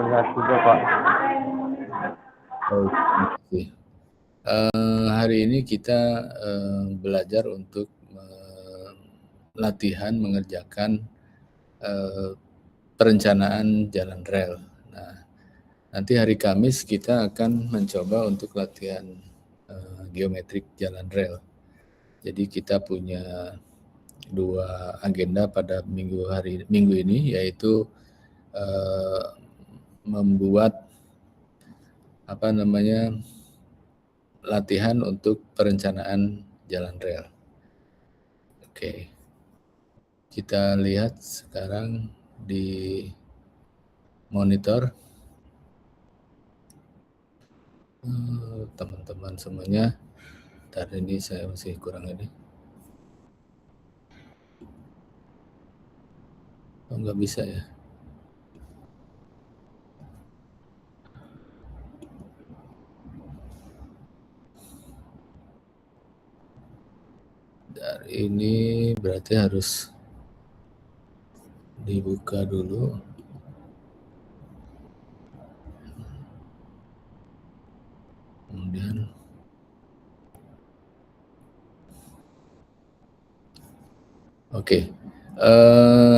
Terlihat juga, Pak. Oke. Hari ini kita belajar untuk latihan mengerjakan perencanaan jalan rel. Nah, nanti hari Kamis kita akan mencoba untuk latihan geometrik jalan rel. Jadi kita punya dua agenda pada minggu ini, yaitu membuat latihan untuk perencanaan jalan rel. Oke, kita lihat sekarang di monitor teman-teman semuanya. Ntar ini saya masih kurang ini. Oh, nggak bisa ya. Dari ini berarti harus dibuka dulu. Kemudian oke.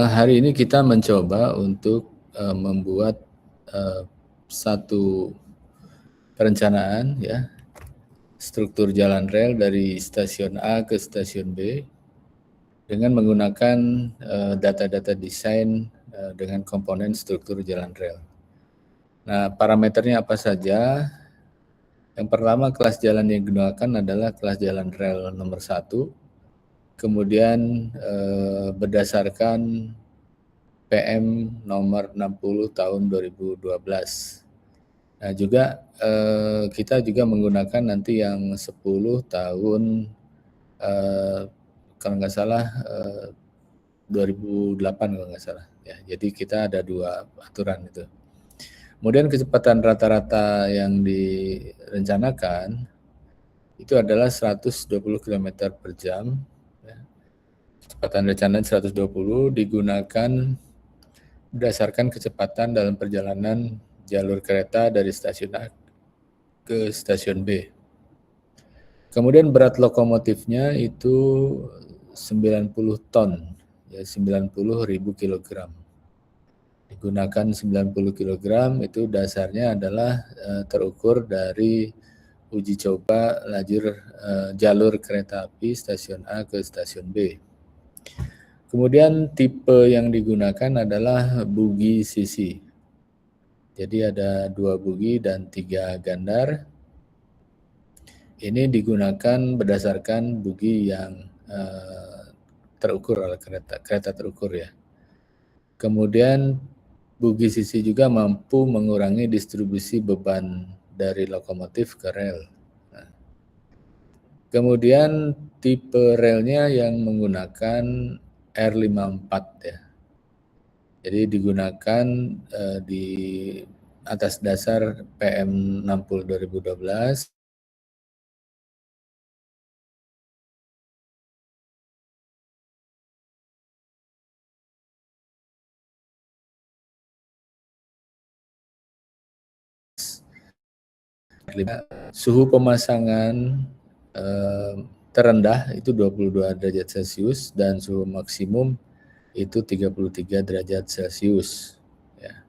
Hari ini kita mencoba untuk membuat satu perencanaan ya, struktur jalan rel dari stasiun A ke stasiun B dengan menggunakan data-data desain dengan komponen struktur jalan rel. Nah, parameternya apa saja? Yang pertama, kelas jalan yang digunakan adalah kelas jalan rel nomor 1. Kemudian berdasarkan PM nomor 60 tahun 2012. Nah, juga kita juga menggunakan nanti yang 10 tahun kalau nggak salah 2008 kalau nggak salah ya. Jadi kita ada dua aturan itu. Kemudian kecepatan rata-rata yang direncanakan itu adalah 120 km per jam. Ya. Kecepatan rencana 120 digunakan berdasarkan kecepatan dalam perjalanan jalur kereta dari stasiun A ke stasiun B. Kemudian berat lokomotifnya itu 90 ton, ya 90.000 kg. Digunakan 90 kg itu dasarnya adalah terukur dari uji coba jalur kereta api stasiun A ke stasiun B. Kemudian tipe yang digunakan adalah bugi sisi. Jadi ada 2 bugi dan 3 gandar. Ini digunakan berdasarkan bugi yang terukur oleh kereta terukur ya. Kemudian bugi sisi juga mampu mengurangi distribusi beban dari lokomotif ke rel. Nah, kemudian tipe relnya yang menggunakan R54 ya. Jadi digunakan di atas dasar PM 60 2012. Suhu pemasangan terendah itu 22 derajat Celcius dan suhu maksimum itu 33 derajat Celcius. Ya.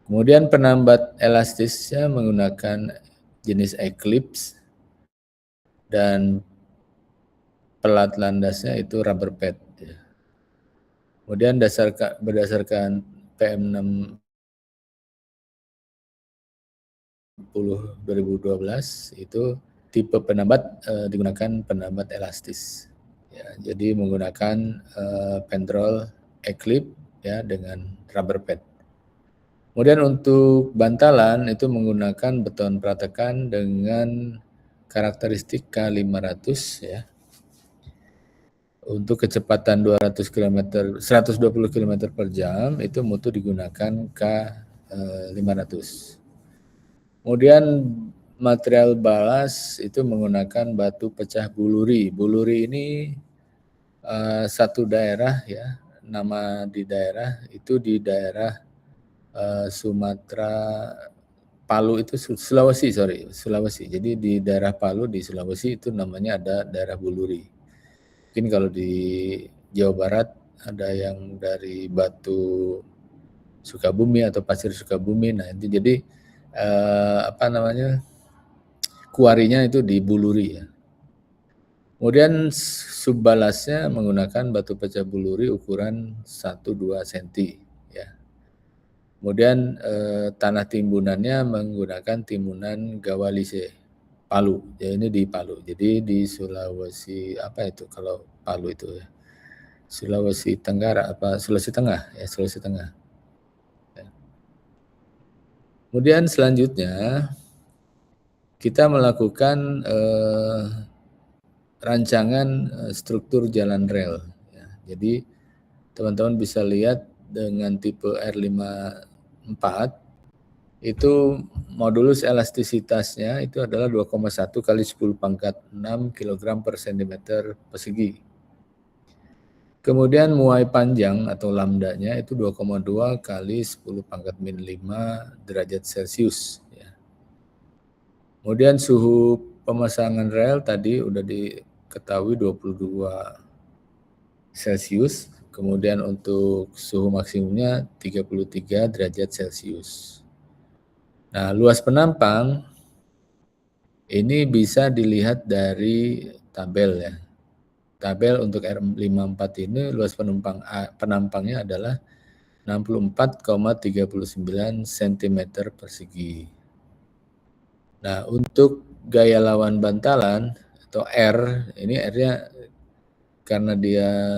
Kemudian penambat elastisnya menggunakan jenis Eclipse dan pelat landasnya itu rubber pad. Ya. Kemudian berdasarkan PM 60 2012 itu tipe penambat digunakan penambat elastis. Ya, jadi menggunakan pentrol Eclipse ya dengan rubber pad. Kemudian untuk bantalan itu menggunakan beton pratekan dengan karakteristik K500 ya. Untuk kecepatan 120 km per jam itu mutu digunakan K500. Kemudian material balas itu menggunakan batu pecah buluri. Buluri ini satu daerah ya, nama di daerah itu di daerah Sumatera, Palu itu Sulawesi. Jadi di daerah Palu di Sulawesi itu namanya ada daerah Buluri. Mungkin kalau di Jawa Barat ada yang dari Batu Sukabumi atau Pasir Sukabumi. Nah itu jadi kuarinya itu di Buluri ya. Kemudian subbalasnya menggunakan batu pecah Buluri ukuran 1-2 cm ya. Kemudian tanah timbunannya menggunakan timbunan Gawalise Palu. Ya ini di Palu. Jadi di Sulawesi apa itu kalau Palu itu ya? Sulawesi Tenggara apa Sulawesi Tengah ya, Sulawesi Tengah. Ya. Kemudian selanjutnya kita melakukan rancangan struktur jalan rel. Ya. Jadi teman-teman bisa lihat dengan tipe R54 itu modulus elastisitasnya itu adalah 2,1 kali 10 pangkat 6 kg per cm persegi. Kemudian muai panjang atau lambdanya itu 2,2 kali 10 pangkat min 5 derajat Celcius. Ya. Kemudian suhu pemasangan rel tadi udah diketahui 22 Celcius. Kemudian untuk suhu maksimumnya 33 derajat Celcius. Nah, luas penampang ini bisa dilihat dari tabel ya. Tabel untuk R54 ini luas penampangnya adalah 64,39 cm persegi. Nah, untuk gaya lawan bantalan atau R, ini R-nya karena dia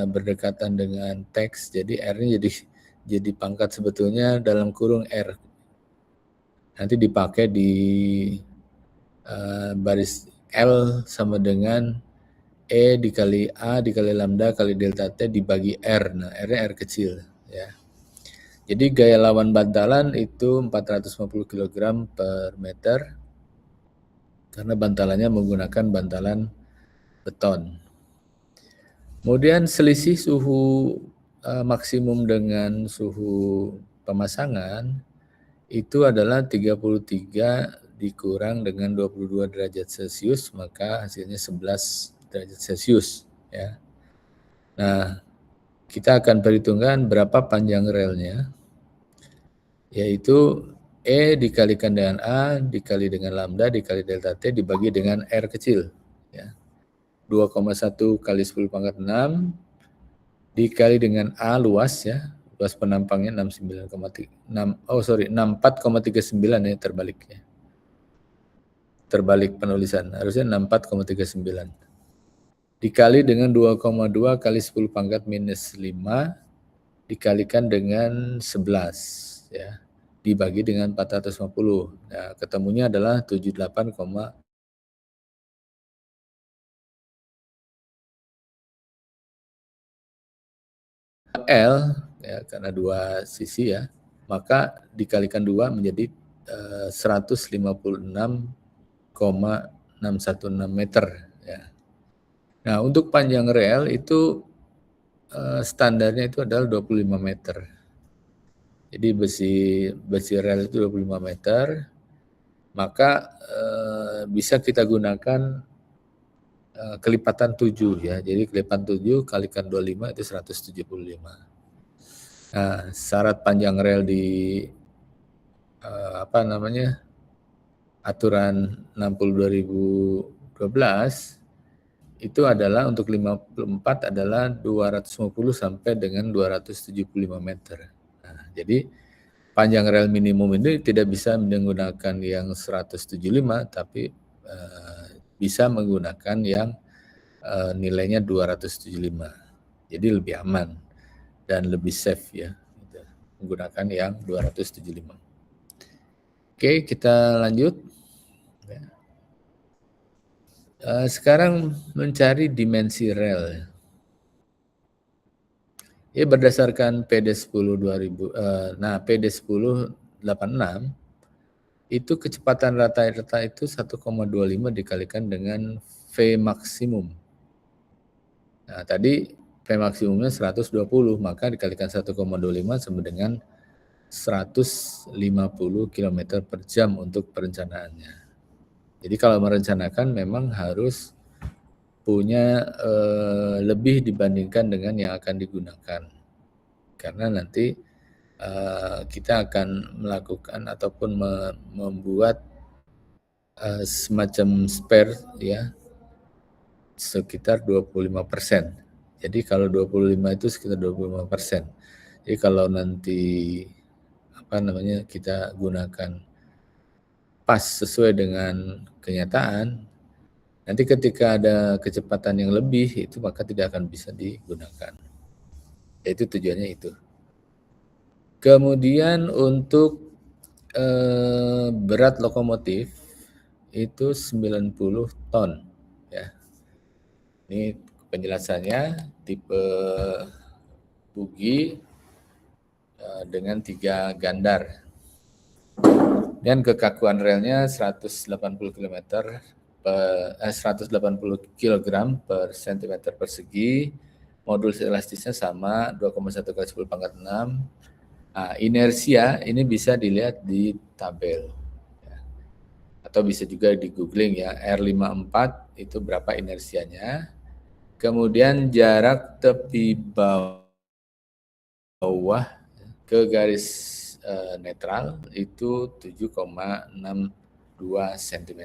berdekatan dengan teks, jadi R-nya jadi pangkat sebetulnya dalam kurung R. Nanti dipakai di baris L sama dengan E dikali A dikali lambda kali delta T dibagi R. Nah, R-nya R kecil ya. Jadi gaya lawan bantalan itu 450 kg per meter karena bantalannya menggunakan bantalan beton. Kemudian selisih suhu maksimum dengan suhu pemasangan itu adalah 33 dikurang dengan 22 derajat Celcius, maka hasilnya 11 derajat Celcius ya. Nah, kita akan perhitungkan berapa panjang relnya, yaitu E dikalikan dengan A dikali dengan lambda dikali delta T dibagi dengan R kecil ya. 2,1 kali 10 pangkat 6 dikali dengan A luas ya. Luas penampangnya 64,39 ya, terbalik ya. Terbalik penulisan, harusnya 64,39. Dikali dengan 2,2 kali 10 pangkat minus 5 dikalikan dengan 11 ya. Dibagi dengan 450. Nah, ketemunya adalah 78, L ya, karena dua sisi ya, maka dikalikan 2 menjadi 156,616 meter ya. Nah, untuk panjang rel itu standarnya itu adalah 25 meter. Jadi besi rel itu 25 meter, maka bisa kita gunakan kelipatan 7 ya. Jadi kelipatan 7 kalikan 25 itu 175. Nah, syarat panjang rel di aturan 60/2012 itu adalah untuk 54 adalah 250 sampai dengan 275 meter. Nah, jadi panjang rel minimum ini tidak bisa menggunakan yang 175, tapi bisa menggunakan yang nilainya 275. Jadi lebih aman dan lebih safe ya, menggunakan yang 275. Oke, kita lanjut. Sekarang mencari dimensi rel. Ya, berdasarkan PD10 2000, PD10 86 itu kecepatan rata-rata itu 1,25 dikalikan dengan V maksimum. Nah, tadi V maksimumnya 120, maka dikalikan 1,25 sama dengan 150 km per jam untuk perencanaannya. Jadi kalau merencanakan memang harus punya lebih dibandingkan dengan yang akan digunakan. Karena nanti kita akan melakukan ataupun membuat semacam spare ya sekitar 25%. Jadi kalau 25 itu sekitar 25%. Jadi kalau nanti kita gunakan pas sesuai dengan kenyataan, nanti ketika ada kecepatan yang lebih itu maka tidak akan bisa digunakan. Itu tujuannya itu. Kemudian untuk berat lokomotif itu 90 ton ya. Ini penjelasannya tipe bogie dengan 3 gandar. Dan kekakuan relnya 180 km 180 kg per cm persegi. Modul elastisnya sama 2,1 kali 10 pangkat 6. Nah, inersia ini bisa dilihat di tabel. Atau bisa juga di googling ya, R54 itu berapa inersianya. Kemudian jarak tepi bawah ke garis netral itu 7,62 cm.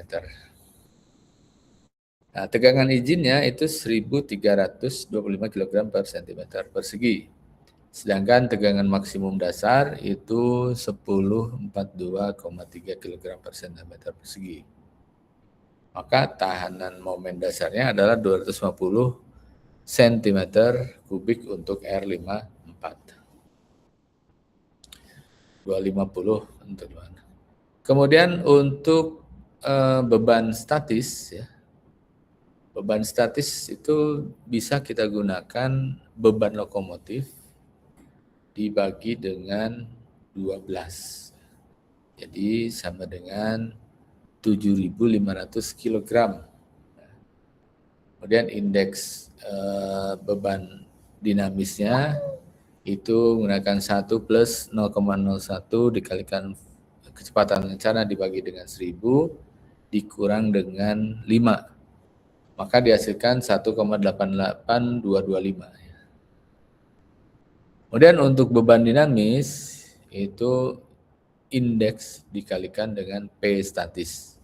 Nah, tegangan izinnya itu 1325 kg per cm persegi. Sedangkan tegangan maksimum dasar itu 1042,3 kg per cm persegi. Maka tahanan momen dasarnya adalah 250 cm kubik untuk R54. 250 untuk mana. Kemudian untuk beban statis ya. Beban statis itu bisa kita gunakan beban lokomotif dibagi dengan 12. Jadi sama dengan 7.500 kg. Kemudian indeks beban dinamisnya itu menggunakan 1 plus 0,01 dikalikan kecepatan rencana dibagi dengan 1000 dikurang dengan 5. Maka dihasilkan 1,88225. Kemudian untuk beban dinamis itu indeks dikalikan dengan P statis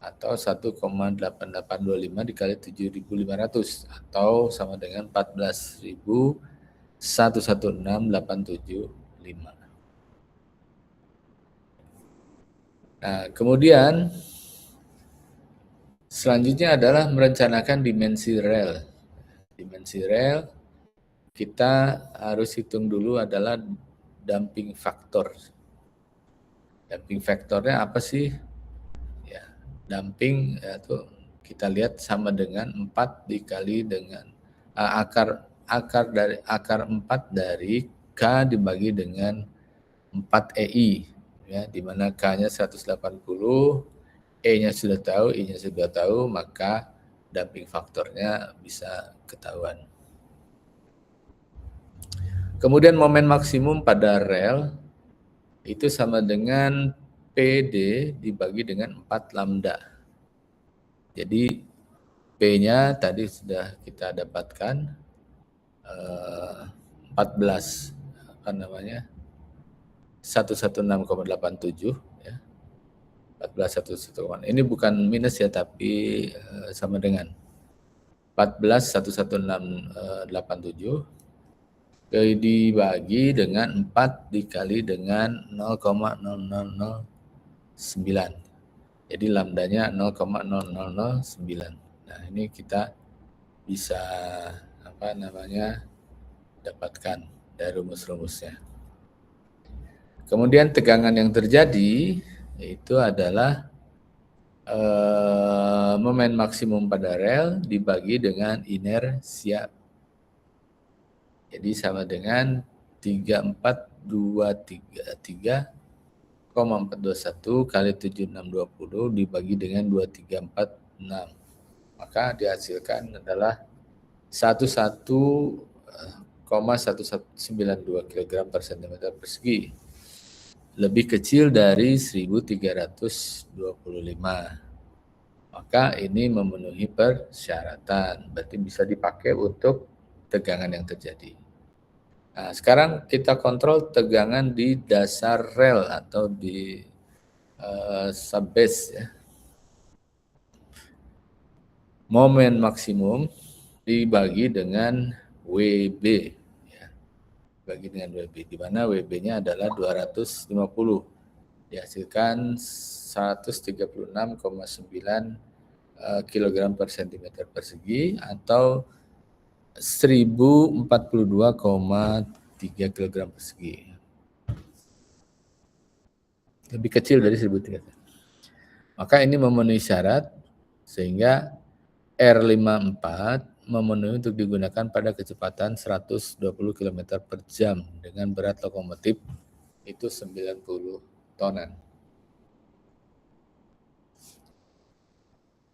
atau 1,8825 dikali 7.500 atau sama dengan 14.116.875. Nah, kemudian selanjutnya adalah merencanakan dimensi rel. Dimensi rel kita harus hitung dulu adalah damping faktor. Damping faktornya apa sih? Ya, damping itu kita lihat sama dengan 4 dikali dengan akar 4 dari K dibagi dengan 4 EI ya, di mana K-nya 180, E-nya sudah tahu, I-nya sudah tahu, maka damping faktornya bisa ketahuan. Kemudian momen maksimum pada rel itu sama dengan PD dibagi dengan 4 lambda. Jadi P-nya tadi sudah kita dapatkan 14 116,87 ya. 14,116. Ini bukan minus ya, tapi sama dengan 14,11687 dibagi dengan 4 dikali dengan 0,0009. Jadi lambdanya 0,0009. Nah, ini kita bisa dapatkan dari rumus-rumusnya. Kemudian tegangan yang terjadi itu adalah momen maksimum pada rel dibagi dengan inersia. Jadi sama dengan 3421 kali 7620 dibagi dengan 2346. Maka dihasilkan adalah 11,1192 kg per cm persegi. lebih kecil dari 1325. Maka ini memenuhi persyaratan, berarti bisa dipakai untuk tegangan yang terjadi. Nah, sekarang kita kontrol tegangan di dasar rel atau di subbase ya. Momen maksimum dibagi dengan WB ya. Bagi dengan WB, di mana WB-nya adalah 250, dihasilkan 136,9 kg per cm persegi atau 1042,3 kg persegi. Lebih kecil dari 1300. Maka ini memenuhi syarat sehingga R54 memenuhi untuk digunakan pada kecepatan 120 km per jam dengan berat lokomotif itu 90 tonan.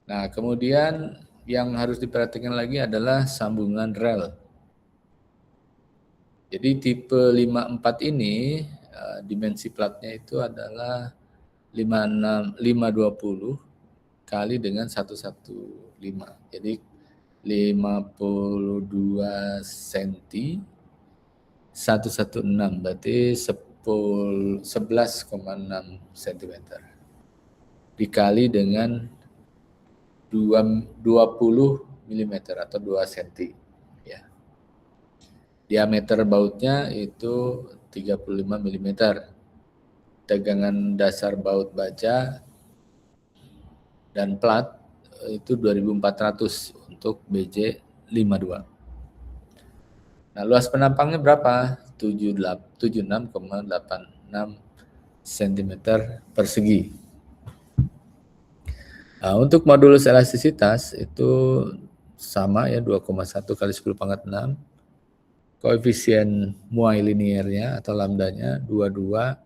Nah, kemudian yang harus diperhatikan lagi adalah sambungan rel. Jadi tipe 54 ini dimensi platnya itu adalah 520 kali dengan 115. Jadi 52 cm 116 berarti 11,6 cm dikali dengan 20 mm atau 2 cm ya. Diameter bautnya itu 35 mm. Tegangan dasar baut baja dan plat itu 2400 untuk BJ52. Nah, luas penampangnya berapa? 76,86 cm persegi. Nah, untuk modulus elastisitas itu sama ya 2,1 kali 10 pangkat 6. Koefisien muai liniernya atau lambdanya 2,2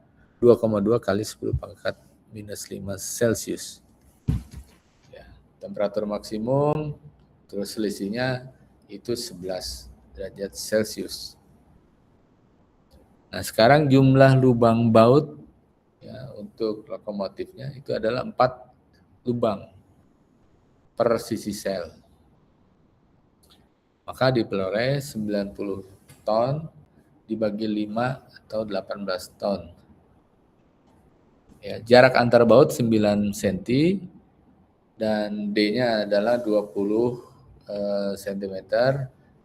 kali 10 pangkat minus 5 Celsius. Ya, temperatur maksimum terus selisihnya itu 11 derajat Celcius. Nah, sekarang jumlah lubang baut ya, untuk lokomotifnya itu adalah 4 lubang per sisi sel. Maka diperoleh 90 ton dibagi 5 atau 18 ton. Ya, jarak antar baut 9 cm dan D-nya adalah 20 cm,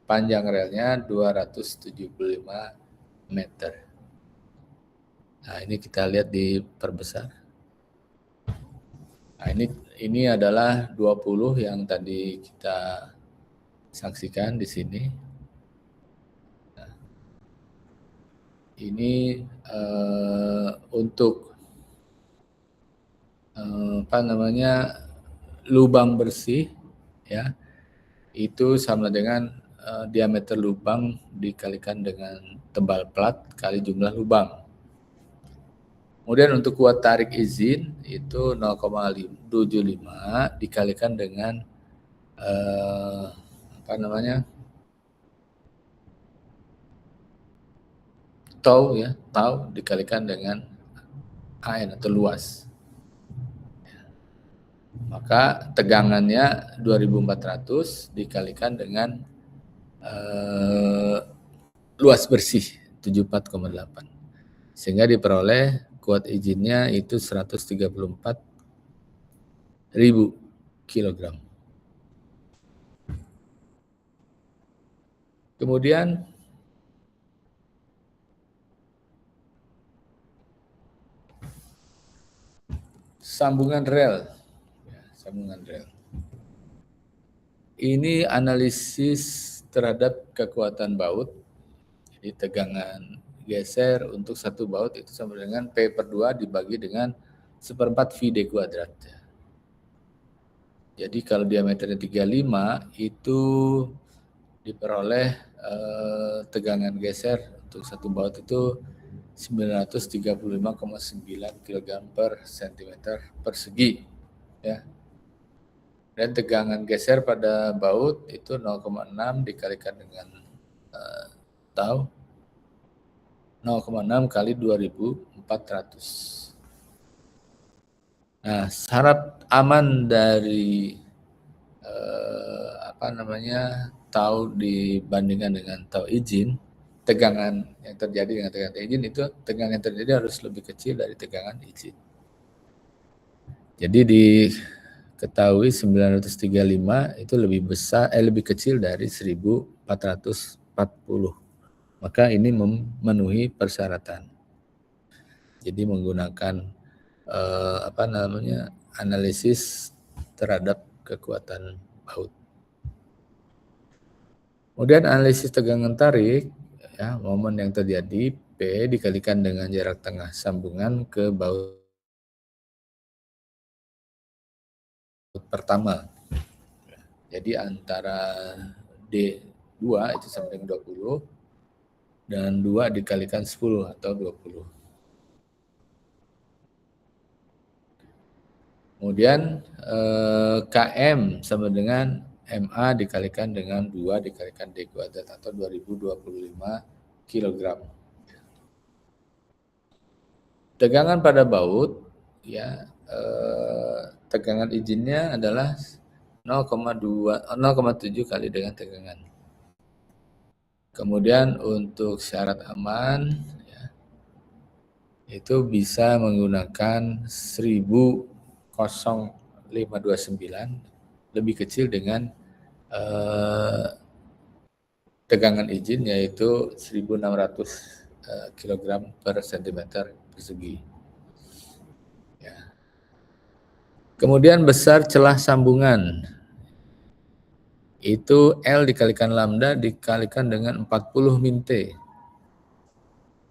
panjang relnya 275 meter. Nah, ini kita lihat di perbesar. Nah, ini adalah 20 yang tadi kita saksikan di sini. Nah, ini untuk lubang bersih ya. Itu sama dengan diameter lubang dikalikan dengan tebal plat kali jumlah lubang. Kemudian untuk kuat tarik izin itu 0,75 dikalikan dengan tau ya, tau dikalikan dengan AN atau luas. Maka tegangannya 2400 dikalikan dengan luas bersih 74,8. Sehingga diperoleh kuat izinnya itu 134.000 kg. Kemudian sambungan rel. Ya, sambungan rel. Ini analisis terhadap kekuatan baut. Jadi tegangan geser untuk satu baut itu sama dengan P/2 dibagi dengan 1/4 VD kuadrat. Jadi kalau diameternya 35 itu diperoleh tegangan geser untuk satu baut itu 935,9 kg per cm persegi ya. Dan tegangan geser pada baut itu 0,6 dikalikan dengan tau 0,6 kali 2040 1400. Nah, syarat aman dari tau dibandingkan dengan tau izin, tegangan yang terjadi dengan tegangan izin itu tegangan yang terjadi harus lebih kecil dari tegangan izin. Jadi diketahui 935 itu lebih kecil dari 1440. Maka ini memenuhi persyaratan. Jadi menggunakan analisis terhadap kekuatan baut. Kemudian analisis tegangan tarik, ya, momen yang terjadi P dikalikan dengan jarak tengah sambungan ke baut pertama. Jadi antara D2 itu sampai dengan 20 dan 2 dikalikan 10 atau 20. Kemudian KM sama dengan MA dikalikan dengan 2 dikalikan D kuadrat atau 2025 kg. Tegangan pada baut, ya, tegangan izinnya adalah 0,7 kali dengan tegangan. Kemudian untuk syarat aman, ya, itu bisa menggunakan 10,529 lebih kecil dengan tegangan izin yaitu 1600 kg per cm persegi. Ya. Kemudian besar celah sambungan itu L dikalikan lambda dikalikan dengan 40 min T.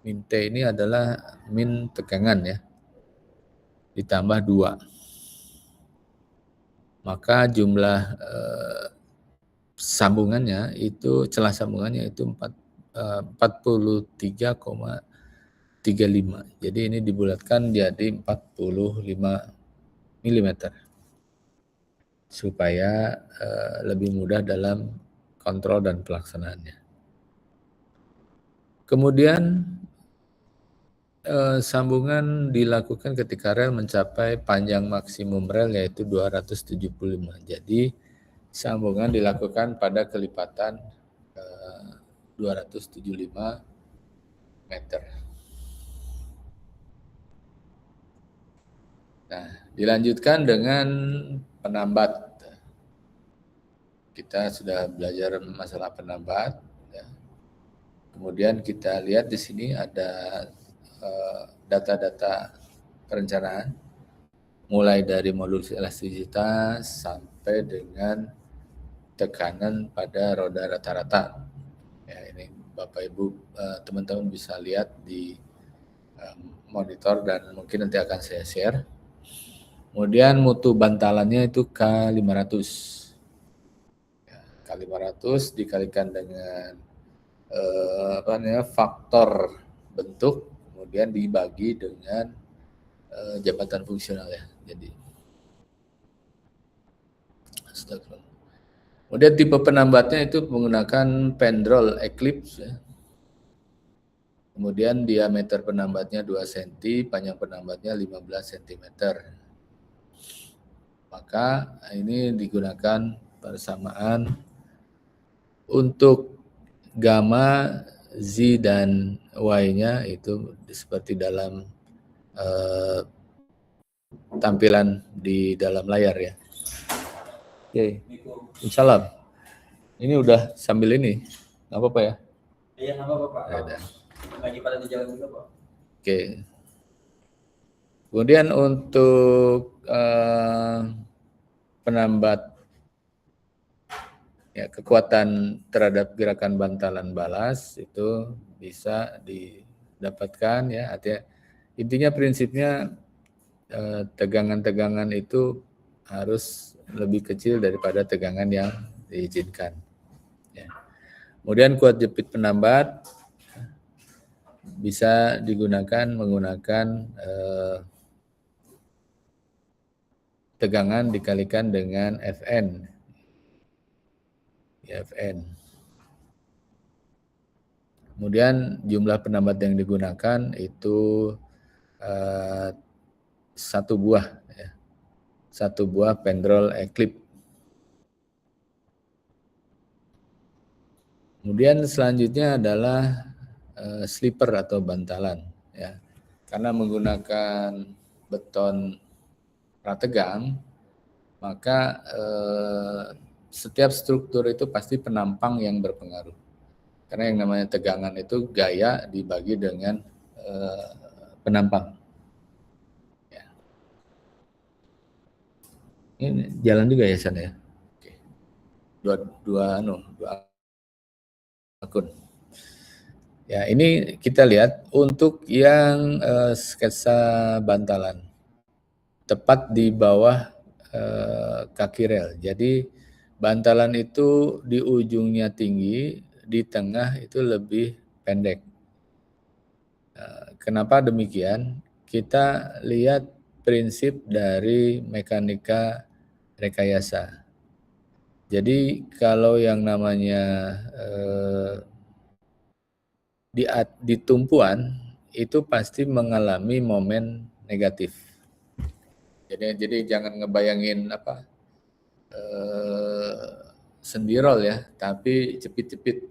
Min T ini adalah min tegangan, ya, ditambah 2. Maka jumlah sambungannya itu, celah sambungannya itu 43,35. Jadi ini dibulatkan jadi 45 mm supaya lebih mudah dalam kontrol dan pelaksanaannya. Kemudian sambungan dilakukan ketika rel mencapai panjang maksimum rel yaitu 275. Jadi sambungan dilakukan pada kelipatan 275 meter. Nah, dilanjutkan dengan penambat. Kita sudah belajar masalah penambat. Ya. Kemudian kita lihat di sini ada data-data perencanaan, mulai dari modul elastisitas sampai dengan tekanan pada roda rata-rata. Ya, ini Bapak Ibu teman-teman bisa lihat di monitor dan mungkin nanti akan saya share. Kemudian mutu bantalannya itu K500. Ya, K500 dikalikan dengan faktor bentuk, kemudian dibagi dengan jabatan fungsional, ya. Jadi kemudian tipe penambatnya itu menggunakan pendrol Eclipse, ya. Kemudian diameter penambatnya 2 cm, panjang penambatnya 15 cm. Maka ini digunakan persamaan untuk gamma, Z dan Y-nya itu seperti dalam tampilan di dalam layar, ya. Oke, Salam. Ini udah sambil ini, nggak apa-apa, ya? Iya, nggak apa-apa, Pak. Ada. Lagi pada di jalan juga, Pak. Oke. Kemudian untuk penambat, ya, kekuatan terhadap gerakan bantalan balas itu bisa didapatkan, ya. Artinya intinya prinsipnya tegangan-tegangan itu harus lebih kecil daripada tegangan yang diizinkan. Ya. Kemudian kuat jepit penambat bisa digunakan menggunakan tegangan dikalikan dengan Fn. Ya, Fn. Kemudian jumlah penambat yang digunakan itu satu buah pendrol eklip. Kemudian selanjutnya adalah slipper atau bantalan, ya. Karena menggunakan beton prategang, maka setiap struktur itu pasti penampang yang berpengaruh. Karena yang namanya tegangan itu gaya dibagi dengan penampang. Ya. Ini jalan juga ya San ya. Oke. Dua akun. Ya, ini kita lihat untuk yang sketsa bantalan tepat di bawah kaki rel. Jadi bantalan itu di ujungnya tinggi, di tengah itu lebih pendek. Kenapa demikian? Kita lihat prinsip dari mekanika rekayasa. Jadi kalau yang namanya di tumpuan itu pasti mengalami momen negatif. Jadi jangan ngebayangin sendirol ya, tapi jepit-jepit.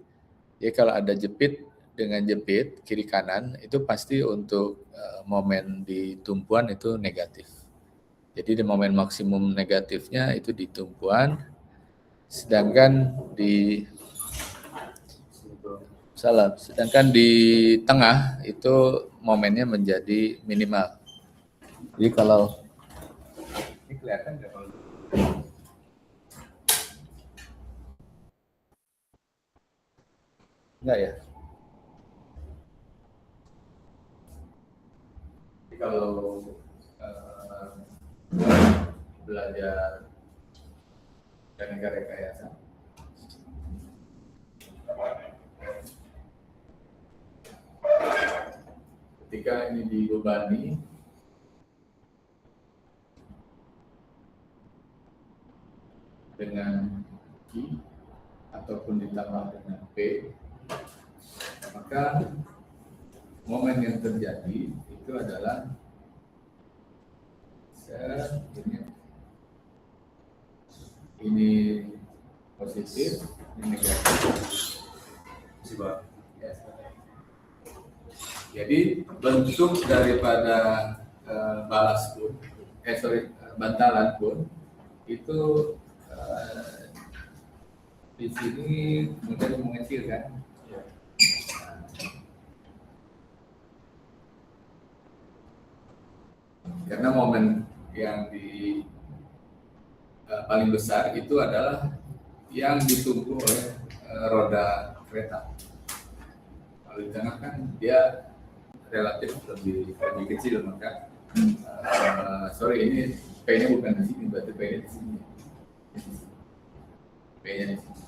Jadi kalau ada jepit dengan jepit kiri kanan itu pasti untuk momen di tumpuan itu negatif. Jadi di momen maksimum negatifnya itu di tumpuan, sedangkan di tengah itu momennya menjadi minimal. Jadi kalau ini kelihatan nggak kalau enggak ya? Jadi kalau belajar teknik rekayasa, ketika ini dibebani dengan Q ataupun ditambah dengan P, maka momen yang terjadi itu adalah ini positif, ini negatif. Jadi bentuk daripada balas pun, bantalan pun itu di sini kemudian mengecil kan. Karena momen yang paling besar itu adalah yang ditumpu oleh roda kereta. Kalau di tengah kan dia relatif lebih kecil, maka ini P-nya bukan di sini, berarti P-nya di sini. P-nya di sini.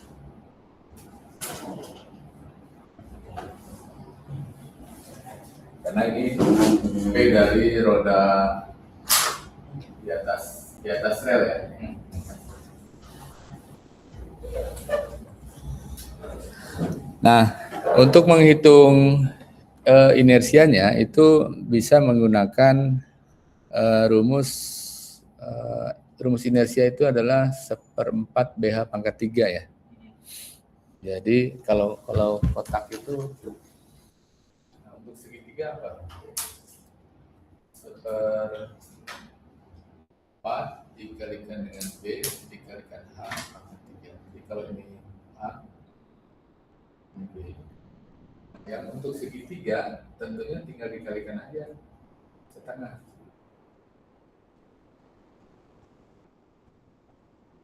Karena ini P dari roda di atas rel ya. Nah, untuk menghitung inersianya itu bisa menggunakan rumus inersia itu adalah 1/4 BH pangkat 3 ya. Jadi kalau kotak itu untuk segitiga apa? 1/4 dikalikan dengan B dikalikan H pangkat 3. Jadi kalau ini A, ini B. Yang untuk segitiga tentunya tinggal dikalikan aja setengah.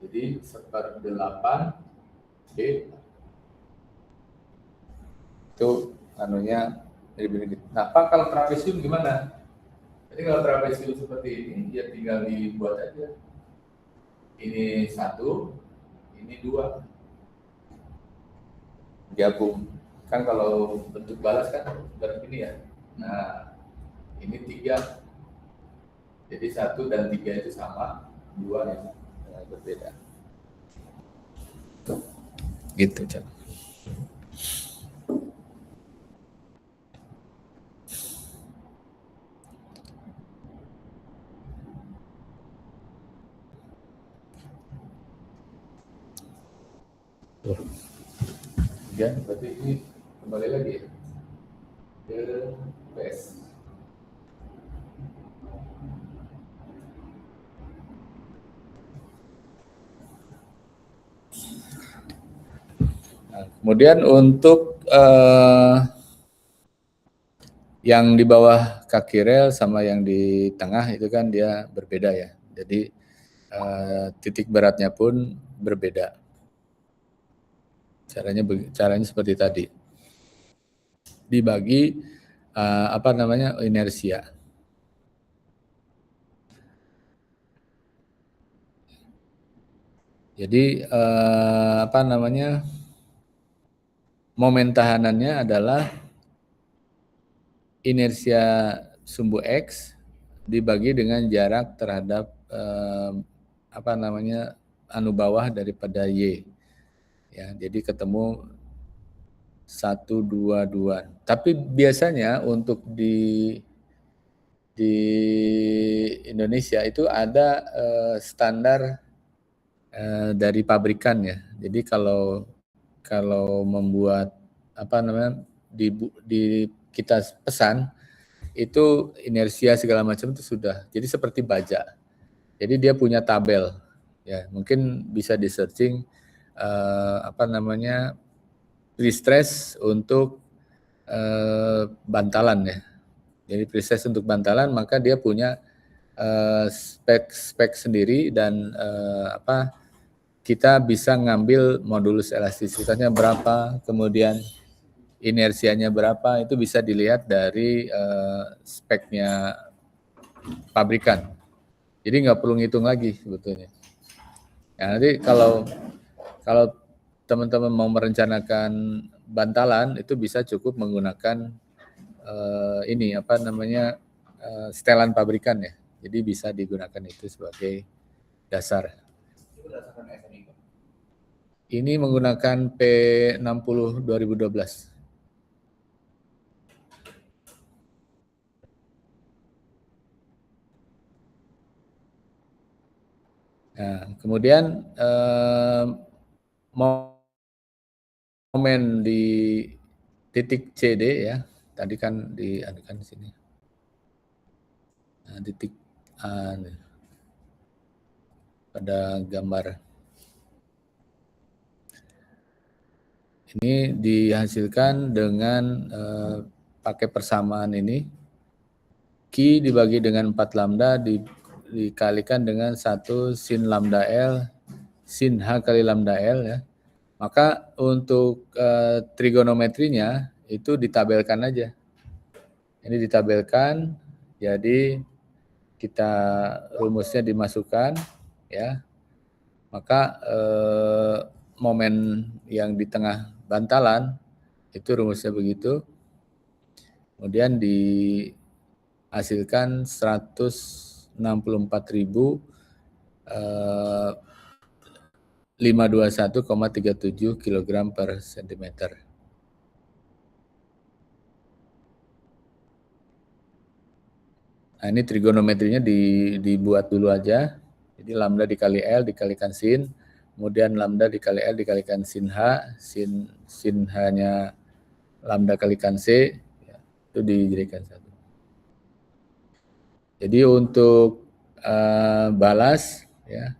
Jadi 1/8 B itu anunya mirip-mirip. Nah, Pak, kalau trapesium gimana? Jadi kalau trapesium seperti ini, ya tinggal dibuat aja. Ini 1, ini 2. Gabung. Kan kalau bentuk balas kan begini ya. Nah, ini 3. Jadi 1 dan 3 itu sama, 2 yang berbeda. Gitu, Cak. Ya, berarti ini kembali lagi ya ke PS. Nah, kemudian untuk yang di bawah kaki rel sama yang di tengah itu kan dia berbeda ya. Jadi titik beratnya pun berbeda. Caranya seperti tadi. Dibagi inersia. Jadi momen tahanannya adalah inersia sumbu X dibagi dengan jarak terhadap anu bawah daripada Y. Ya, jadi ketemu 1, 2, 2. Tapi biasanya untuk di Indonesia itu ada standar dari pabrikan ya. Jadi kalau membuat di kita pesan itu inersia segala macam itu sudah. Jadi seperti baja. Jadi dia punya tabel ya. Mungkin bisa di searching pre-stress untuk bantalan ya. Jadi pre-stress untuk bantalan maka dia punya spek sendiri dan kita bisa ngambil modulus elastisitasnya berapa, kemudian inersianya berapa, itu bisa dilihat dari speknya pabrikan. Jadi nggak perlu ngitung lagi sebetulnya. Ya, nanti kalau teman-teman mau merencanakan bantalan itu bisa cukup menggunakan setelan pabrikan ya. Jadi bisa digunakan itu sebagai dasar. Ini menggunakan P60 2012. Nah, kemudian momen di titik CD ya, tadi kan di sini. Nah, titik A pada gambar. Ini dihasilkan dengan pakai persamaan ini. Q dibagi dengan 4 lambda dikalikan dengan 1 sin lambda L sin H kali lambda L ya. Maka untuk trigonometrinya itu ditabelkan aja. Ini ditabelkan, jadi kita rumusnya dimasukkan ya. Maka momen yang di tengah bantalan itu rumusnya begitu. Kemudian dihasilkan 164.521,37 kg per cm. Nah, ini trigonometrinya dibuat dulu aja. Jadi lambda dikali L dikalikan sin, kemudian lambda dikali L dikalikan sin H, sin H-nya lambda kalikan C, ya, itu dijadikan 1. Jadi untuk balas ya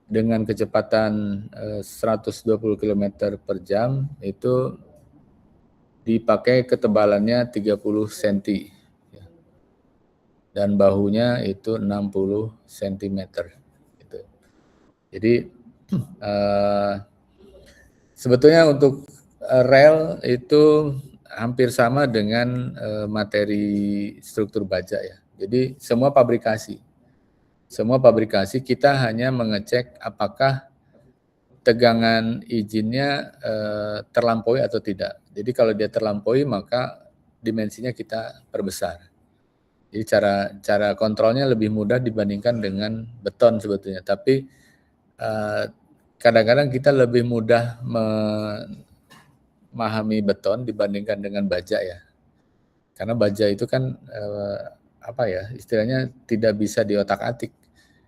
dengan kecepatan 120 km per jam itu dipakai ketebalannya 30 cm. Dan bahunya itu 60 cm. Gitu. Jadi sebetulnya untuk rel itu hampir sama dengan materi struktur baja ya. Jadi semua pabrikasi kita hanya mengecek apakah tegangan izinnya terlampaui atau tidak. Jadi kalau dia terlampaui maka dimensinya kita perbesar. Jadi cara kontrolnya lebih mudah dibandingkan dengan beton sebetulnya. Tapi kadang-kadang kita lebih mudah memahami beton dibandingkan dengan baja ya. Karena baja itu kan istilahnya tidak bisa diotak-atik.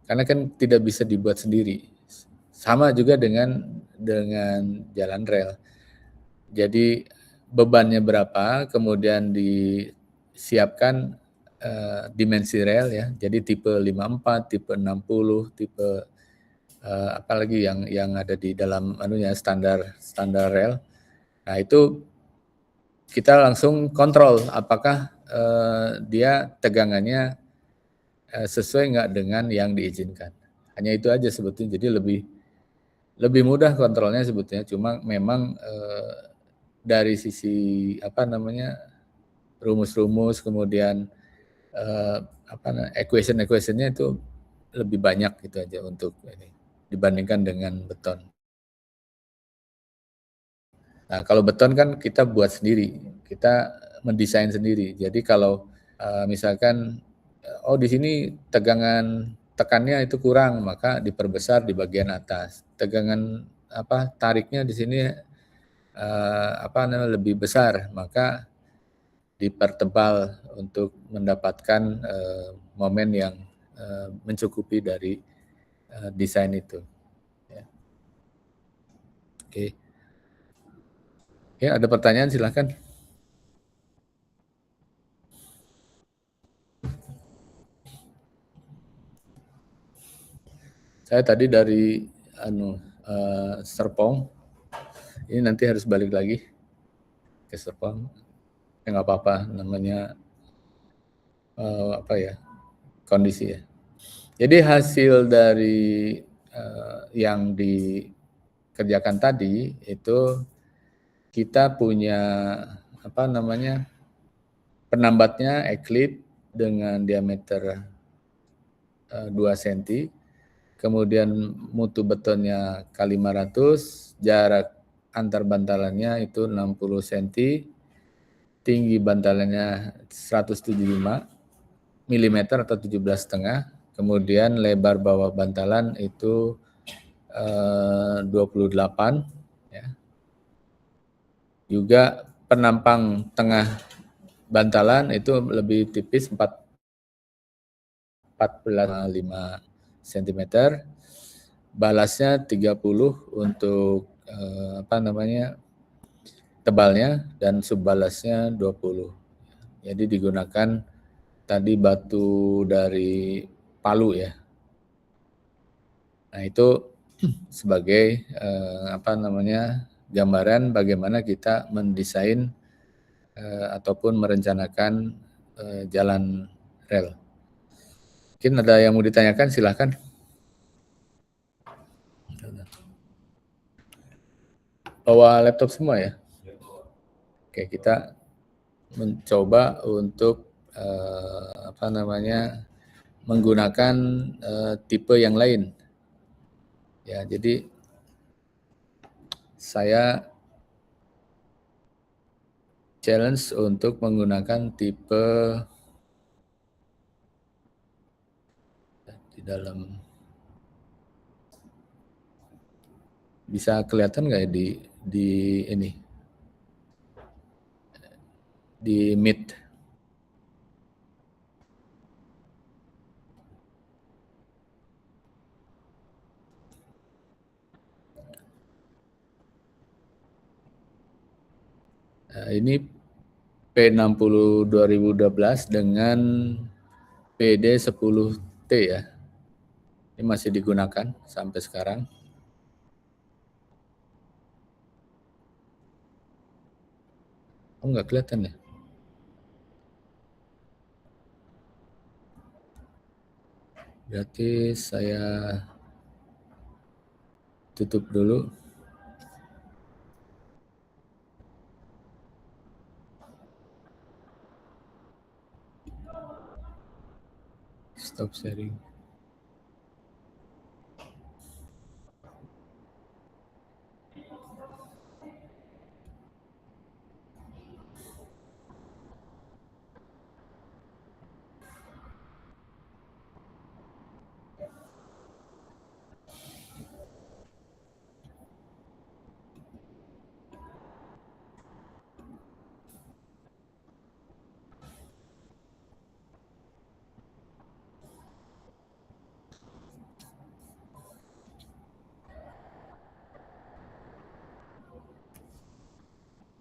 Karena kan tidak bisa dibuat sendiri. sama juga dengan jalan rel. Jadi bebannya berapa, kemudian disiapkan dimensi rel ya. Jadi tipe 54, tipe 60, tipe apalagi yang ada di dalam standar rel. Nah, itu kita langsung kontrol apakah dia tegangannya sesuai nggak dengan yang diizinkan. Hanya itu aja sebetulnya. Jadi lebih mudah kontrolnya sebetulnya. Cuma memang dari sisi rumus-rumus, kemudian equation-equationnya itu lebih banyak gitu aja untuk ini dibandingkan dengan beton. Nah, kalau beton kan kita buat sendiri, kita mendesain sendiri. Jadi kalau misalkan di sini tekannya itu kurang, maka diperbesar di bagian atas. Tegangan tariknya di sini lebih besar, maka dipertebal untuk mendapatkan momen yang mencukupi dari desain itu. Ya. Oke. Ya, ada pertanyaan silahkan. Saya tadi dari Serpong. Ini nanti harus balik lagi ke Serpong. Ya nggak apa-apa, namanya kondisi ya. Jadi hasil dari yang dikerjakan tadi itu kita punya penambatnya eklip dengan diameter 2 cm, kemudian mutu betonnya K500, jarak antar bantalannya itu 60 cm, tinggi bantalannya 175 mm atau 17,5, kemudian lebar bawah bantalan itu 28 ya. Juga penampang tengah bantalan itu lebih tipis 14,5 cm. Balasnya 30 untuk tebalnya dan subbalasnya 20. Jadi digunakan tadi batu dari Palu ya. Nah, itu sebagai gambaran bagaimana kita mendesain ataupun merencanakan jalan rel. Mungkin ada yang mau ditanyakan, silahkan. Bawa laptop semua ya? Oke, kita mencoba untuk menggunakan tipe yang lain. Ya, jadi saya challenge untuk menggunakan tipe di dalam, bisa kelihatan nggak ya di ini di Meet. Nah, ini P60 2012 dengan PD 10T ya. Ini masih digunakan sampai sekarang. Oh, nggak kelihatan ya? Berarti saya tutup dulu. Stop sharing.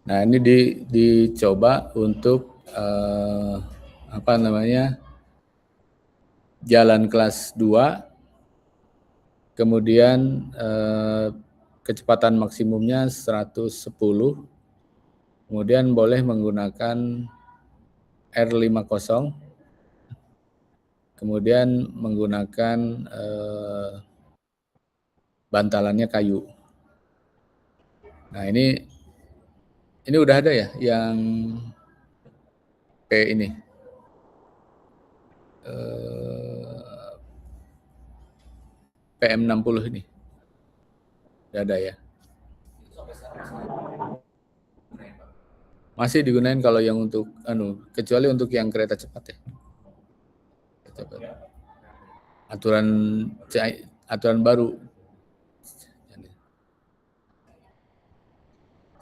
Nah, ini dicoba untuk jalan kelas 2, kemudian kecepatan maksimumnya 110, kemudian boleh menggunakan R50, kemudian menggunakan bantalannya kayu. Nah, ini udah ada ya yang kayak ini. PM60 ini. Udah ada ya. Masih digunakan kalau yang untuk kecuali untuk yang kereta cepat ya. Aturan baru.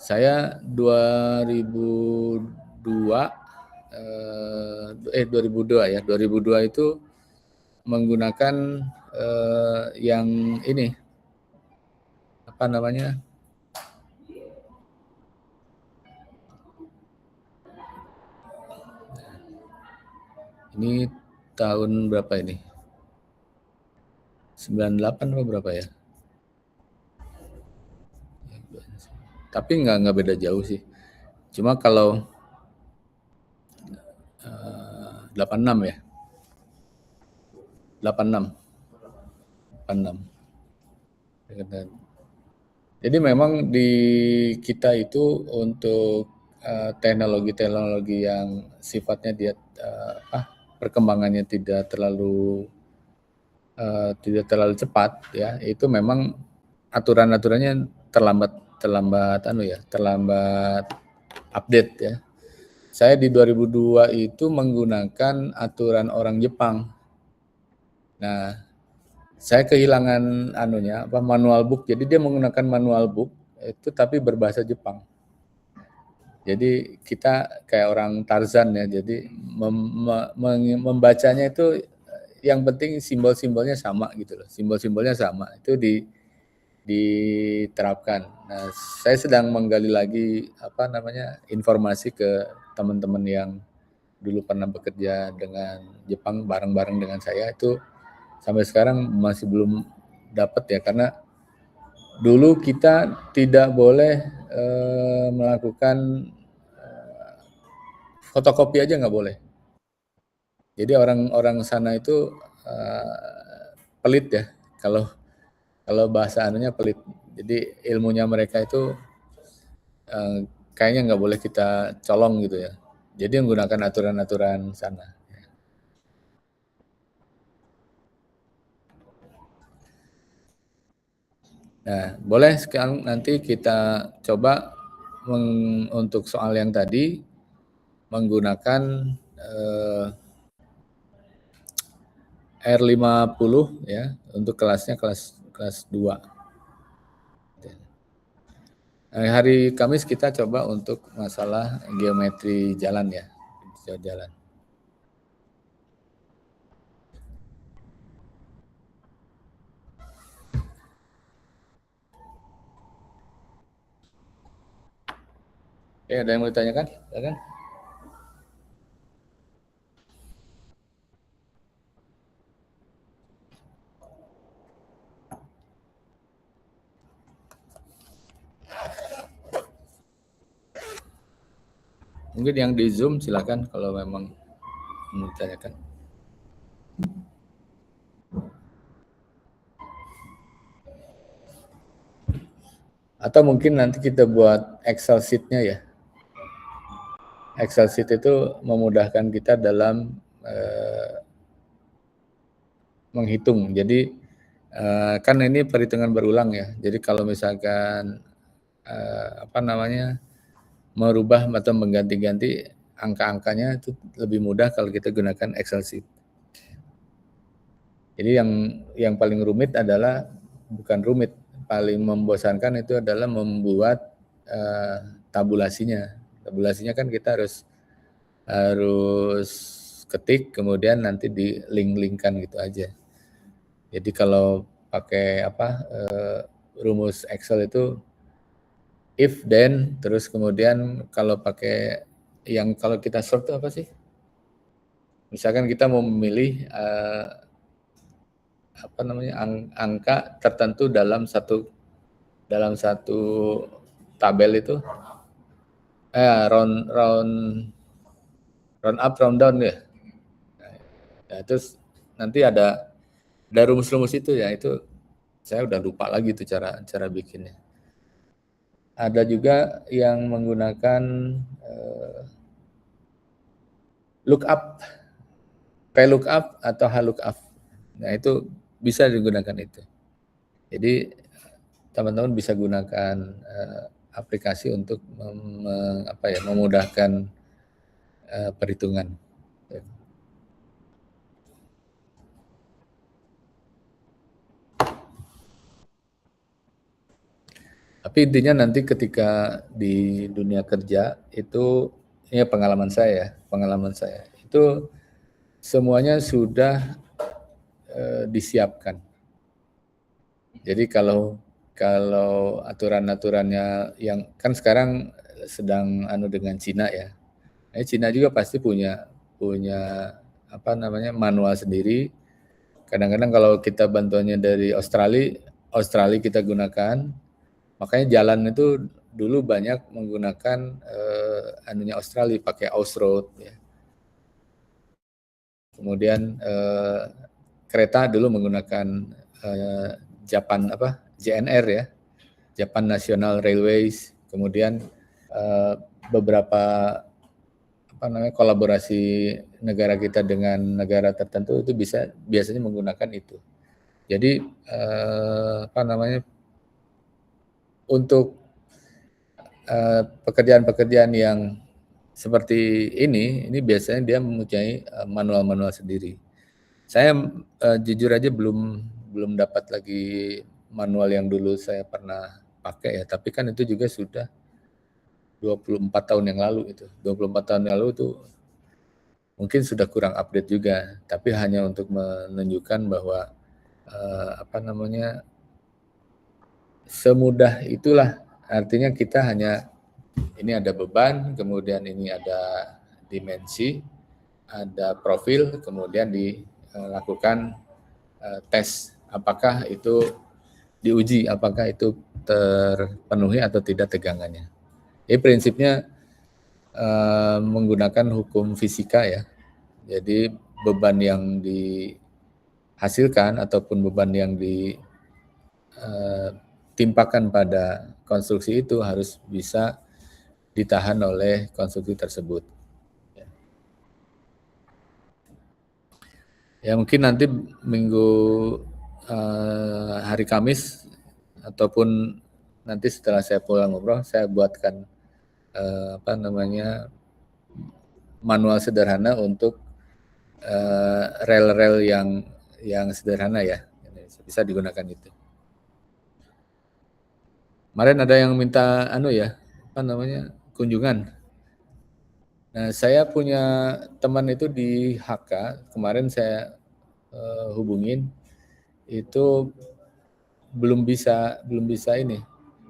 Saya 2002 itu menggunakan yang ini ini tahun berapa ini? 98 atau berapa ya? Tapi nggak beda jauh sih. Cuma kalau 86 ya. 86. Jadi memang di kita itu untuk teknologi-teknologi yang sifatnya dia perkembangannya tidak terlalu cepat ya, itu memang aturan-aturannya terlambat update ya. Saya di 2002 itu menggunakan aturan orang Jepang. Nah, saya kehilangan manual book. Jadi dia menggunakan manual book itu tapi berbahasa Jepang. Jadi kita kayak orang Tarzan ya. Jadi membacanya itu yang penting simbol-simbolnya sama gitu loh. Simbol-simbolnya sama. Itu diterapkan. Nah, saya sedang menggali lagi informasi ke teman-teman yang dulu pernah bekerja dengan Jepang bareng-bareng dengan saya, itu sampai sekarang masih belum dapat ya, karena dulu kita tidak boleh melakukan fotokopi aja nggak boleh. Jadi orang sana itu pelit ya, kalau bahasa anunya pelit. Jadi ilmunya mereka itu kayaknya nggak boleh kita colong gitu ya. Jadi menggunakan aturan-aturan sana. Nah, boleh sekarang nanti kita coba untuk soal yang tadi menggunakan R50 ya, untuk kelasnya kelas 2. Hari Kamis kita coba untuk masalah geometri jalan ya, jalan. Ada yang mau ditanyakan? Silakan. Mungkin yang di Zoom silakan kalau memang mau ditanyakan. Atau mungkin nanti kita buat Excel sheet-nya ya. Excel sheet itu memudahkan kita dalam menghitung. Jadi kan ini perhitungan berulang ya. Jadi kalau misalkan merubah atau mengganti-ganti angka-angkanya itu lebih mudah kalau kita gunakan Excel sheet. Jadi yang paling rumit adalah, bukan rumit, paling membosankan itu adalah membuat tabulasinya. Tabulasinya kan kita harus ketik kemudian nanti di link-linkkan gitu aja. Jadi kalau pakai rumus Excel itu if then, terus kemudian kalau pakai yang kalau kita sort itu apa sih? Misalkan kita mau memilih apa namanya angka tertentu dalam satu tabel itu, round up, round down ya. Nah, terus nanti ada rumus-rumus itu ya, itu saya udah lupa lagi tuh cara bikinnya. Ada juga yang menggunakan lookup, VLOOKUP atau HLOOKUP. Nah, itu bisa digunakan itu. Jadi teman-teman bisa gunakan aplikasi untuk memudahkan perhitungan. Tapi intinya nanti ketika di dunia kerja itu, ini pengalaman saya itu semuanya sudah disiapkan. Jadi kalau aturan-aturannya yang kan sekarang sedang dengan Cina ya, Cina juga pasti punya apa namanya manual sendiri. Kadang-kadang kalau kita bantuannya dari Australia kita gunakan, makanya jalan itu dulu banyak menggunakan Australia, pakai Austroad ya. Kemudian kereta dulu menggunakan JNR ya, Japan National Railways. Kemudian beberapa kolaborasi negara kita dengan negara tertentu itu biasanya menggunakan itu. Jadi untuk pekerjaan-pekerjaan yang seperti ini biasanya dia mempunyai manual-manual sendiri. Saya jujur aja belum dapat lagi manual yang dulu saya pernah pakai ya, tapi kan itu juga sudah 24 tahun yang lalu itu. 24 tahun yang lalu itu mungkin sudah kurang update juga, tapi hanya untuk menunjukkan bahwa semudah itulah, artinya kita hanya ini ada beban, kemudian ini ada dimensi, ada profil, kemudian dilakukan tes apakah itu diuji, apakah itu terpenuhi atau tidak tegangannya. Jadi prinsipnya menggunakan hukum fisika ya. Jadi beban yang dihasilkan ataupun beban yang ditimpakan pada konstruksi itu harus bisa ditahan oleh konstruksi tersebut. Ya mungkin nanti minggu hari Kamis ataupun nanti setelah saya pulang umroh, saya buatkan manual sederhana untuk rel-rel yang sederhana ya, bisa digunakan itu. Kemarin ada yang minta kunjungan. Nah, saya punya teman itu di HK, kemarin saya hubungin, itu belum bisa ini.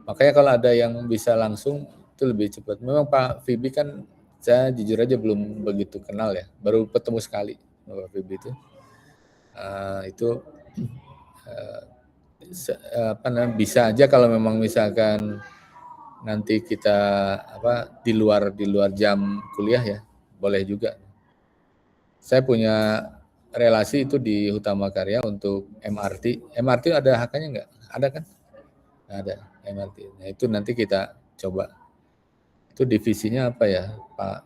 Makanya kalau ada yang bisa langsung itu lebih cepat. Memang Pak Fibi kan saya jujur aja belum begitu kenal ya, baru ketemu sekali Pak Fibi itu. Bisa aja kalau memang misalkan nanti kita di luar jam kuliah ya, boleh juga. Saya punya relasi itu di Hutama Karya untuk MRT. MRT ada HK-nya nggak? Ada kan? Ada MRT. Nah itu nanti kita coba. Itu divisinya apa ya, Pak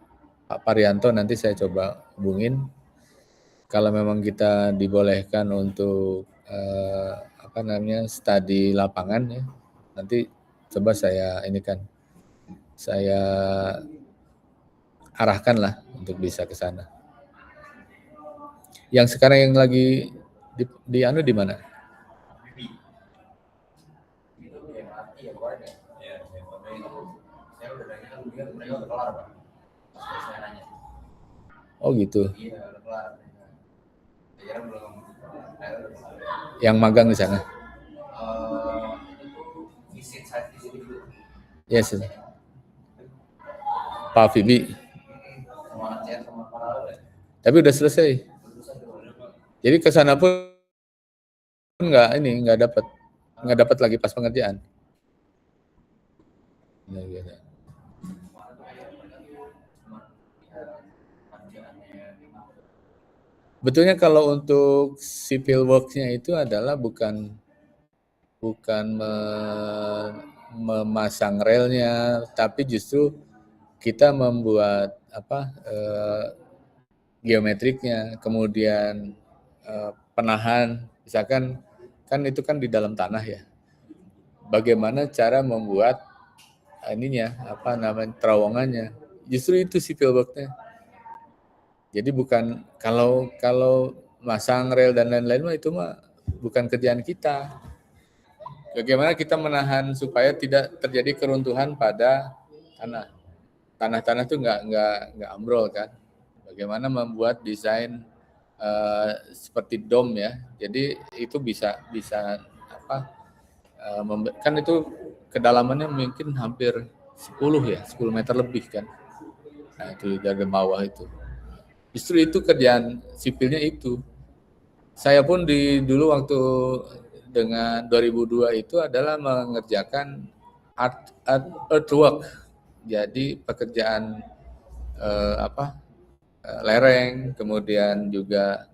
Parianto, nanti saya coba hubungin. Kalau memang kita dibolehkan untuk studi lapangan ya, nanti coba saya arahkan lah untuk bisa ke sana. Yang sekarang yang lagi di mana? Oh gitu. Yang magang di sana. Yes, Pak Fibi. Sama Aceh sama paralel ya. Tapi udah selesai. Jadi ke sana pun nggak dapat lagi pas pengerjaan. Ya, gitu. Betulnya kalau untuk civil works-nya itu adalah bukan memasang relnya, tapi justru kita membuat geometriknya, kemudian penahan, misalkan kan itu kan di dalam tanah ya. Bagaimana cara membuat terowongannya? Justru itu civil work-nya. Jadi bukan kalau masang rel dan lain-lain mah itu mah bukan kerjaan kita. Bagaimana kita menahan supaya tidak terjadi keruntuhan pada tanah. Tanah-tanah itu nggak ambrol kan. Bagaimana membuat desain seperti dom ya. Jadi itu bisa kan itu kedalamannya mungkin hampir 10 meter lebih kan. Nah itu dari bawah itu. Justru itu kerjaan sipilnya itu. Saya pun dulu waktu dengan 2002 itu adalah mengerjakan earthwork. Jadi pekerjaan lereng, kemudian juga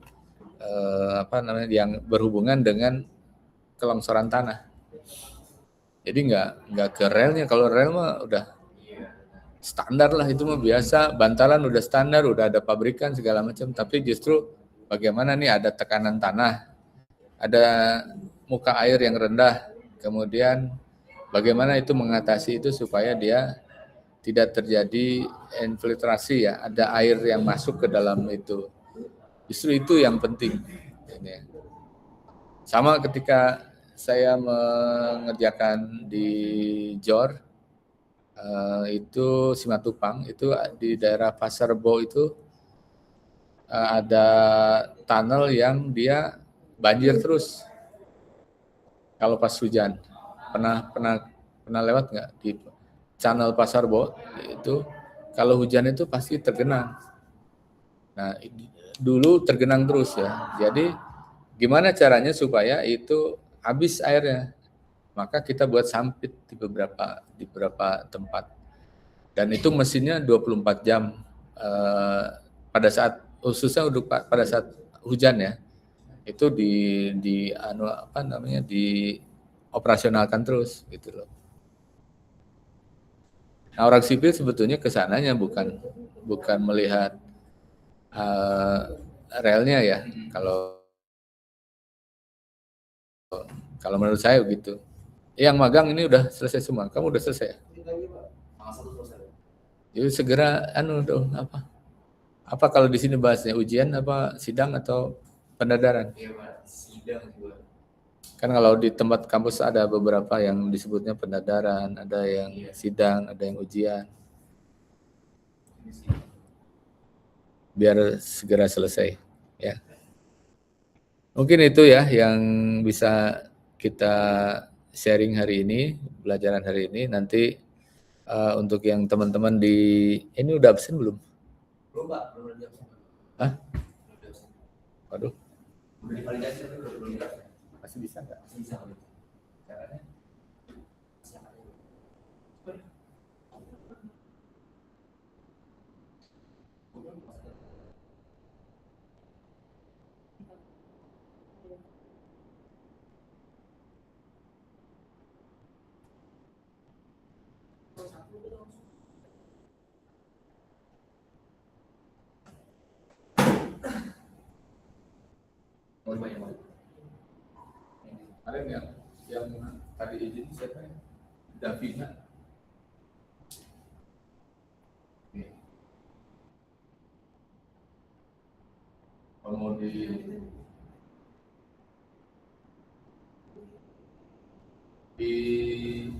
yang berhubungan dengan kelongsoran tanah. Jadi nggak ke relnya. Kalau rel mah udah standar lah, itu mah biasa. Bantalan udah standar, udah ada pabrikan segala macam. Tapi justru bagaimana nih ada tekanan tanah, ada muka air yang rendah, kemudian bagaimana itu mengatasi itu supaya dia tidak terjadi infiltrasi ya, ada air yang masuk ke dalam itu. Justru itu yang penting. Sama ketika saya mengerjakan di Jor, itu Simatupang, itu di daerah Pasar Rebo itu ada tunnel yang dia banjir terus kalau pas hujan. Pernah lewat nggak di channel Pasar Rebo itu? Kalau hujan itu pasti tergenang. Nah, dulu tergenang terus ya. Jadi gimana caranya supaya itu habis airnya? Maka kita buat sampit di beberapa tempat. Dan itu mesinnya 24 jam pada saat khususnya pada saat hujan ya. Itu dioperasionalkan terus gitu loh. Nah, orang sipil sebetulnya kesananya bukan melihat relnya ya. Kalau menurut saya begitu. Yang magang ini udah selesai semua. Kamu udah selesai ya? Jadi segera dong apa? Apa kalau di sini bahasnya ujian apa sidang atau pendadaran? Sidang juga. Kan kalau di tempat kampus ada beberapa yang disebutnya pendadaran, ada yang sidang, ada yang ujian. Biar segera selesai ya. Mungkin itu ya yang bisa kita sharing hari ini, pelajaran hari ini. Nanti untuk yang teman-teman ini udah absen belum? Belum Pak, belum absen. Hah? Waduh. Udah divalidasi tapi belum absen. Masih bisa nggak? Masih bisa. Caranya? Kemarin yang tadi izin siapa ya? Davina. Kalau mau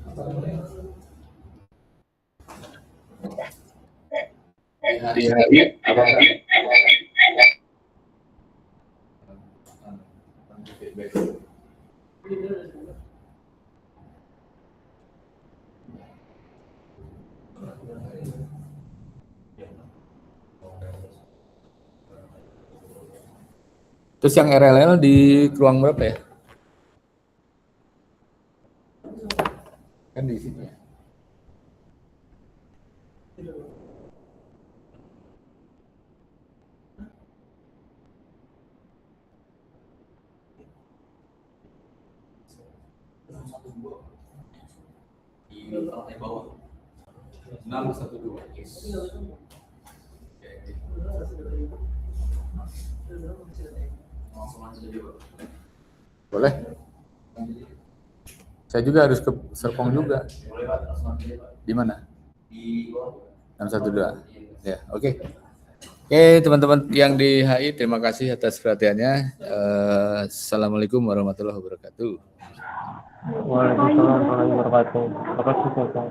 apa namanya? Di hari apa? Terus yang RLL di ruang berapa ya? Kan di sini ya. Di lantai bawah. 612. Langsung aja dulu. Boleh? Saya juga harus ke Serpong juga. Boleh Pak, langsung aja Pak. Di mana? Di bawah. 612. Ya, oke. Oke, teman-teman yang di HI, terima kasih atas perhatiannya. Assalamualaikum warahmatullahi wabarakatuh. Waalaikumsalam warahmatullahi wabarakatuh. Terima kasih, Pak.